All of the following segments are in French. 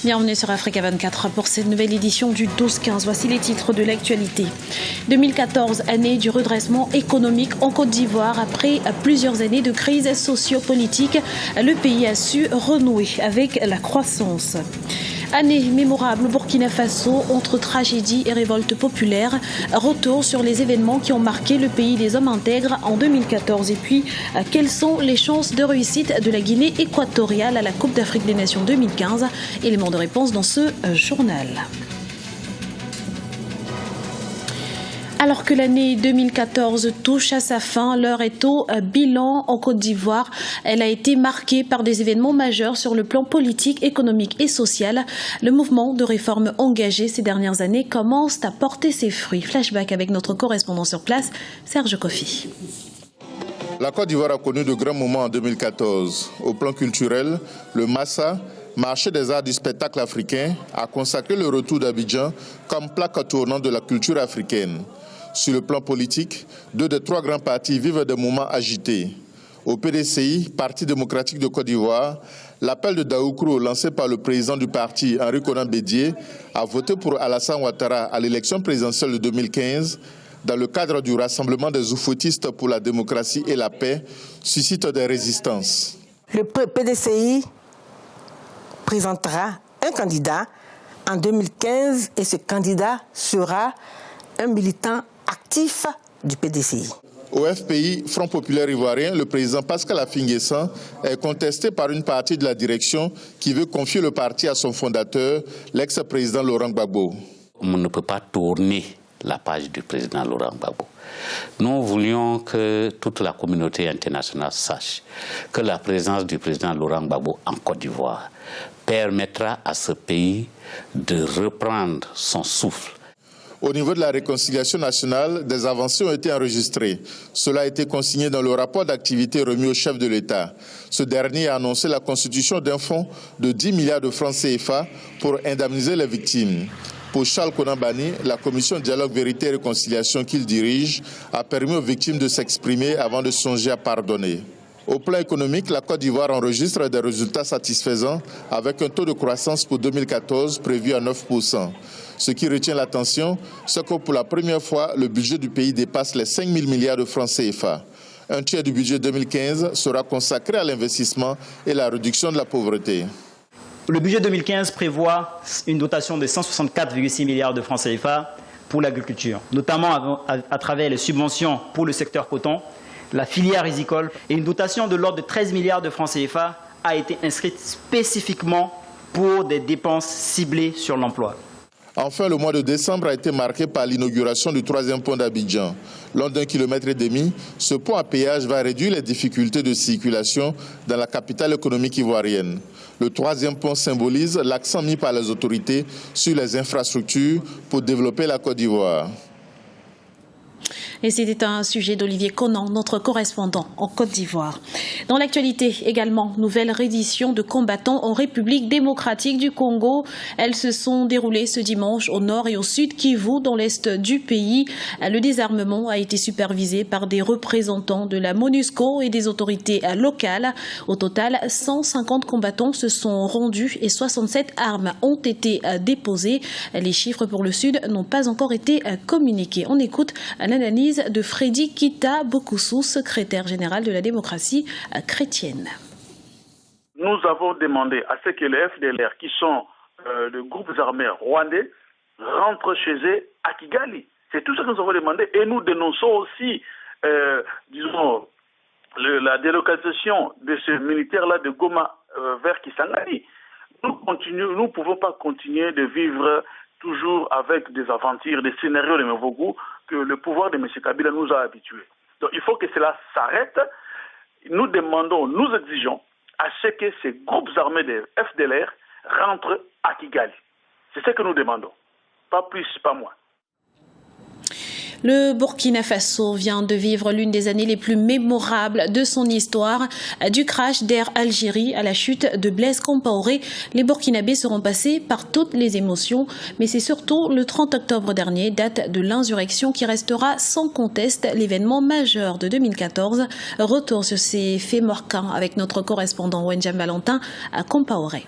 Bienvenue sur Africa 24 pour cette nouvelle édition du 12-15. Voici les titres de l'actualité. 2014, année du redressement économique en Côte d'Ivoire. Après plusieurs années de crise socio-politique, le pays a su renouer avec la croissance. Année mémorable au Burkina Faso, entre tragédie et révolte populaire. Retour sur les événements qui ont marqué le pays des hommes intègres en 2014. Et puis, quelles sont les chances de réussite de la Guinée équatoriale à la Coupe d'Afrique des Nations 2015? Élément de réponse dans ce journal. Alors que l'année 2014 touche à sa fin, l'heure est au bilan en Côte d'Ivoire. Elle a été marquée par des événements majeurs sur le plan politique, économique et social. Le mouvement de réforme engagé ces dernières années commence à porter ses fruits. Flashback avec notre correspondant sur place, Serge Kofi. La Côte d'Ivoire a connu de grands moments en 2014. Au plan culturel, le Massa, marché des arts du spectacle africain, a consacré le retour d'Abidjan comme plaque tournante de la culture africaine. Sur le plan politique, 2 des 3 grands partis vivent des moments agités. Au PDCI, Parti démocratique de Côte d'Ivoire, l'appel de Daoukro lancé par le président du parti, Henri Konan Bédié, à voter pour Alassane Ouattara à l'élection présidentielle de 2015, dans le cadre du rassemblement des oufoutistes pour la démocratie et la paix, suscite des résistances. Le PDCI présentera un candidat en 2015 et ce candidat sera un militant actif du PDCI. Au FPI, Front populaire ivoirien, le président Pascal Affi-N'Guessan est contesté par une partie de la direction qui veut confier le parti à son fondateur, l'ex-président Laurent Gbagbo. On ne peut pas tourner la page du président Laurent Gbagbo. Nous voulions que toute la communauté internationale sache que la présence du président Laurent Gbagbo en Côte d'Ivoire permettra à ce pays de reprendre son souffle. Au niveau de la réconciliation nationale, des avancées ont été enregistrées. Cela a été consigné dans le rapport d'activité remis au chef de l'État. Ce dernier a annoncé la constitution d'un fonds de 10 milliards de francs CFA pour indemniser les victimes. Pour Charles Konan Banny, la commission Dialogue, Vérité et Réconciliation qu'il dirige a permis aux victimes de s'exprimer avant de songer à pardonner. Au plan économique, la Côte d'Ivoire enregistre des résultats satisfaisants avec un taux de croissance pour 2014 prévu à 9%. Ce qui retient l'attention, c'est que pour la première fois, le budget du pays dépasse les 5 000 milliards de francs CFA. Un tiers du budget 2015 sera consacré à l'investissement et la réduction de la pauvreté. Le budget 2015 prévoit une dotation de 164,6 milliards de francs CFA pour l'agriculture, notamment à travers les subventions pour le secteur coton, la filière rizicole, et une dotation de l'ordre de 13 milliards de francs CFA a été inscrite spécifiquement pour des dépenses ciblées sur l'emploi. Enfin, le mois de décembre a été marqué par l'inauguration du 3e pont d'Abidjan. Long d'1,5 km, ce pont à péage va réduire les difficultés de circulation dans la capitale économique ivoirienne. Le 3e pont symbolise l'accent mis par les autorités sur les infrastructures pour développer la Côte d'Ivoire. Et c'était un sujet d'Olivier Conan, notre correspondant en Côte d'Ivoire. Dans l'actualité également, nouvelle reddition de combattants en République démocratique du Congo. Elles se sont déroulées ce dimanche au nord et au sud Kivu, dans l'est du pays. Le désarmement a été supervisé par des représentants de la MONUSCO et des autorités locales. Au total, 150 combattants se sont rendus et 67 armes ont été déposées. Les chiffres pour le sud n'ont pas encore été communiqués. On écoute l'analyse de Freddy Kita Bokusu, secrétaire général de la démocratie chrétienne. Nous avons demandé à ce que les FDLR, qui sont les groupes armés rwandais, rentrent chez eux à Kigali. C'est tout ce que nous avons demandé et nous dénonçons aussi, la délocalisation de ces militaires-là de Goma vers Kisangani. Nous ne pouvons pas continuer de vivre toujours avec des aventures, des scénarios de mauvais goût que le pouvoir de M. Kabila nous a habitués. Donc il faut que cela s'arrête. Nous demandons, nous exigeons à ce que ces groupes armés des FDLR rentrent à Kigali. C'est ce que nous demandons. Pas plus, pas moins. Le Burkina Faso vient de vivre l'une des années les plus mémorables de son histoire. Du crash d'Air Algérie à la chute de Blaise Compaoré, les Burkinabés seront passés par toutes les émotions. Mais c'est surtout le 30 octobre dernier, date de l'insurrection, qui restera sans conteste l'événement majeur de 2014. Retour sur ces faits marquants avec notre correspondant Wenjam Valentin à Compaoré.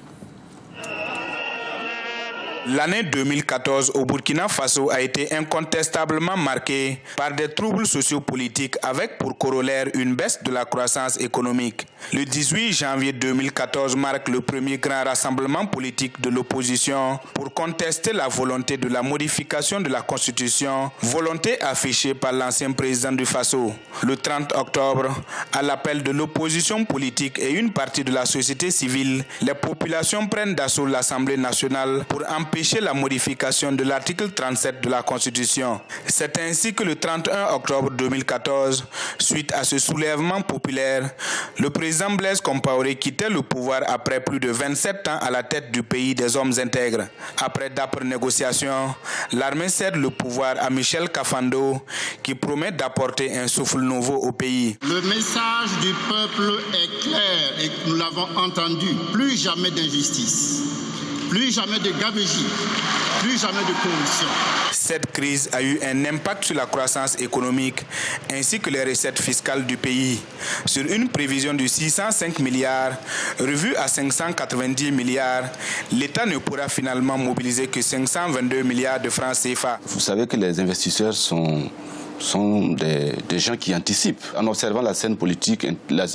L'année 2014 au Burkina Faso a été incontestablement marquée par des troubles sociopolitiques avec pour corollaire une baisse de la croissance économique. Le 18 janvier 2014 marque le premier grand rassemblement politique de l'opposition pour contester la volonté de la modification de la Constitution, volonté affichée par l'ancien président du Faso. Le 30 octobre, à l'appel de l'opposition politique et une partie de la société civile, les populations prennent d'assaut l'Assemblée nationale pour empêcher la modification de l'article 37 de la Constitution. C'est ainsi que le 31 octobre 2014, suite à ce soulèvement populaire, le président Blaise Compaoré quittait le pouvoir après plus de 27 ans à la tête du pays des hommes intègres. Après d'âpres négociations, l'armée cède le pouvoir à Michel Kafando, qui promet d'apporter un souffle nouveau au pays. Le message du peuple est clair et nous l'avons entendu. Plus jamais d'injustice. Plus jamais de gabegie, plus jamais de corruption. Cette crise a eu un impact sur la croissance économique ainsi que les recettes fiscales du pays. Sur une prévision de 605 milliards, revue à 590 milliards, l'État ne pourra finalement mobiliser que 522 milliards de francs CFA. Vous savez que les investisseurs sont des gens qui anticipent. En observant la scène politique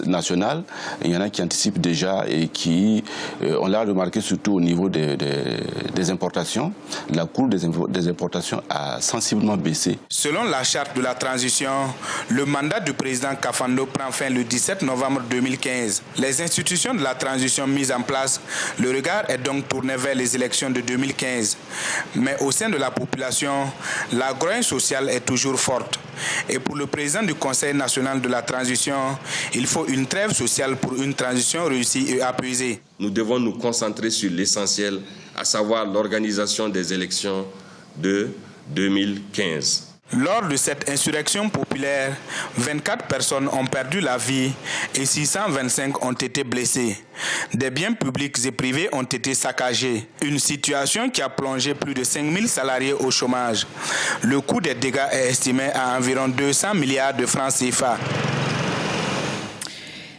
nationale, il y en a qui anticipent déjà et qui, on l'a remarqué surtout au niveau des importations, la courbe des importations a sensiblement baissé. Selon la charte de la transition, le mandat du président Kafando prend fin le 17 novembre 2015. Les institutions de la transition mises en place, le regard est donc tourné vers les élections de 2015. Mais au sein de la population, la grogne sociale est toujours forte. Et pour le président du Conseil national de la transition, il faut une trêve sociale pour une transition réussie et apaisée. Nous devons nous concentrer sur l'essentiel, à savoir l'organisation des élections de 2015. Lors de cette insurrection populaire, 24 personnes ont perdu la vie et 625 ont été blessées. Des biens publics et privés ont été saccagés. Une situation qui a plongé plus de 5000 salariés au chômage. Le coût des dégâts est estimé à environ 200 milliards de francs CFA.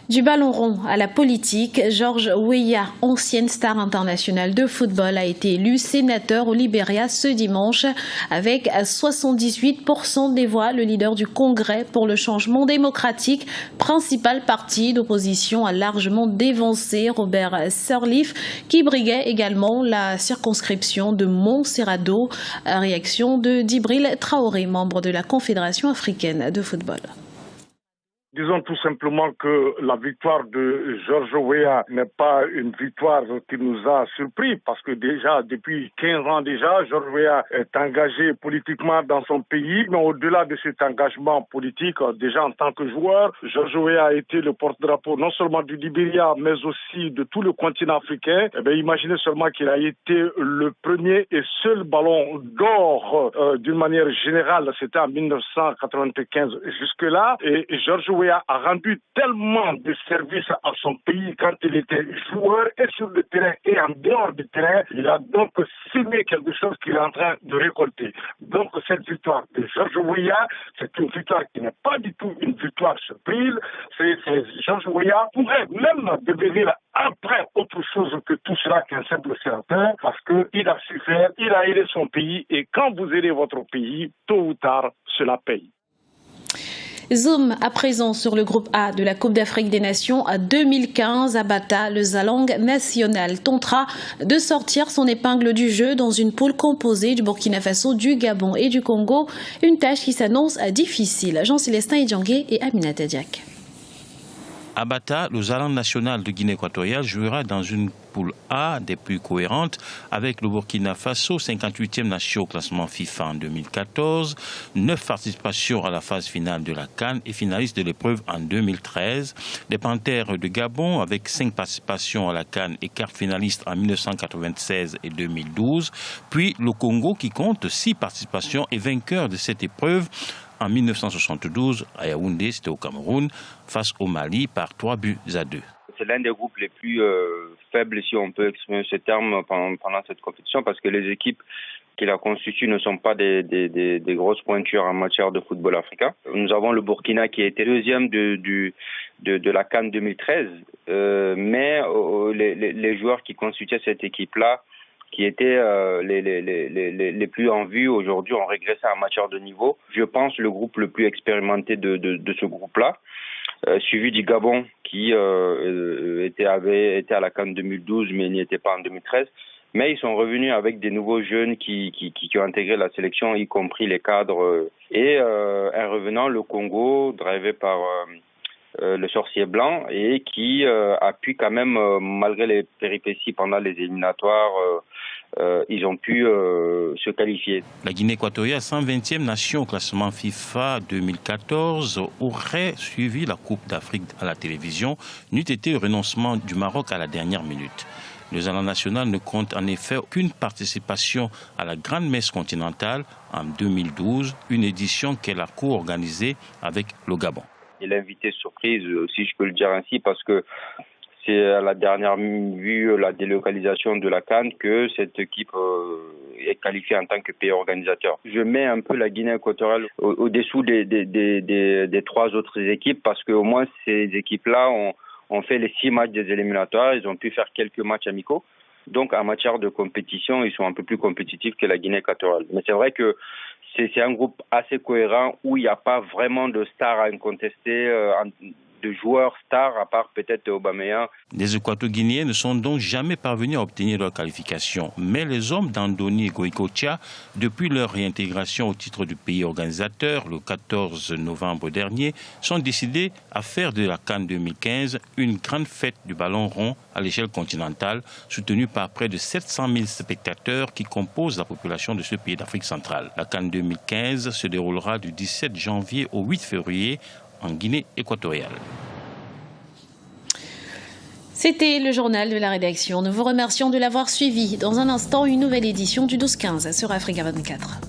Du ballon rond à la politique, George Weah, ancienne star internationale de football, a été élu sénateur au Libéria ce dimanche. Avec 78% des voix, le leader du Congrès pour le changement démocratique, principal parti d'opposition, a largement dévancé Robert Sirleaf, qui briguait également la circonscription de Montserrado. Réaction de Djibril Traoré, membre de la Confédération africaine de football. Disons tout simplement que la victoire de George Weah n'est pas une victoire qui nous a surpris parce que déjà, depuis 15 ans déjà, George Weah est engagé politiquement dans son pays. Mais au-delà de cet engagement politique, déjà en tant que joueur, George Weah a été le porte-drapeau non seulement du Libéria, mais aussi de tout le continent africain. Imaginez seulement qu'il a été le premier et seul ballon d'or d'une manière générale. C'était en 1995 jusque-là. Et George Weah a rendu tellement de services à son pays quand il était joueur et sur le terrain et en dehors du terrain. Il a donc semé quelque chose qu'il est en train de récolter. Donc cette victoire de George Weah, c'est une victoire qui n'est pas du tout une victoire surprise. George Weah pourrait même devenir après autre chose que tout cela qu'un simple sénateur parce qu'il a su faire, il a aidé son pays et quand vous aidez votre pays, tôt ou tard, cela paye. Zoom à présent sur le groupe A de la Coupe d'Afrique des Nations à 2015. Abata, le Zalang national, tentera de sortir son épingle du jeu dans une poule composée du Burkina Faso, du Gabon et du Congo. Une tâche qui s'annonce difficile. Jean-Célestin Idjangué et Aminata Diak. Abata, le Zalang national de Guinée équatoriale, jouera dans une poule A des plus cohérentes avec le Burkina Faso, 58e nation au classement FIFA en 2014, 9 participations à la phase finale de la CAN et finaliste de l'épreuve en 2013. Les Panthères de Gabon avec 5 participations à la CAN et quart finaliste en 1996 et 2012. Puis le Congo qui compte 6 participations et vainqueur de cette épreuve en 1972 à Yaoundé, c'était au Cameroun, face au Mali par 3-2. C'est l'un des groupes les plus faibles, si on peut exprimer ce terme, pendant cette compétition, parce que les équipes qui la constituent ne sont pas des grosses pointures en matière de football africain. Nous avons le Burkina qui a été deuxième de la CAN 2013, mais les joueurs qui constituaient cette équipe-là qui étaient les plus en vue aujourd'hui ont régressé en matière de niveau. Je pense le groupe le plus expérimenté de ce groupe-là, suivi du Gabon qui était à la CAN 2012 mais n'y était pas en 2013. Mais ils sont revenus avec des nouveaux jeunes qui ont intégré la sélection, y compris les cadres. Et un revenant, le Congo, drivé par le sorcier blanc, et qui a pu quand même, malgré les péripéties pendant les éliminatoires, ils ont pu se qualifier. La Guinée équatoriale, 120e nation au classement FIFA 2014, aurait suivi la Coupe d'Afrique à la télévision, n'eût été le renoncement du Maroc à la dernière minute. Les Alliances nationales ne comptent en effet aucune participation à la Grande Messe continentale en 2012, une édition qu'elle a co-organisée avec le Gabon. Et l'invité surprise, si je peux le dire ainsi, parce que c'est à la dernière vue, la délocalisation de la CAN, que cette équipe est qualifiée en tant que pays organisateur. Je mets un peu la Guinée équatoriale au-dessous des trois autres équipes, parce qu'au moins ces équipes-là ont fait les 6 matchs des éliminatoires, ils ont pu faire quelques matchs amicaux. Donc en matière de compétition, ils sont un peu plus compétitifs que la Guinée équatoriale. Mais c'est vrai que c'est un groupe assez cohérent où il n'y a pas vraiment de stars à incontester, de joueurs stars, à part peut-être Aubameyang. Les Équato-Guinéens ne sont donc jamais parvenus à obtenir leur qualification. Mais les hommes d'Andoni et Goïcochea, depuis leur réintégration au titre du pays organisateur le 14 novembre dernier, sont décidés à faire de la CAN 2015 une grande fête du ballon rond à l'échelle continentale, soutenue par près de 700 000 spectateurs qui composent la population de ce pays d'Afrique centrale. La CAN 2015 se déroulera du 17 janvier au 8 février en Guinée équatoriale. C'était le journal de la rédaction. Nous vous remercions de l'avoir suivi. Dans un instant, une nouvelle édition du 12-15 sur Africa 24.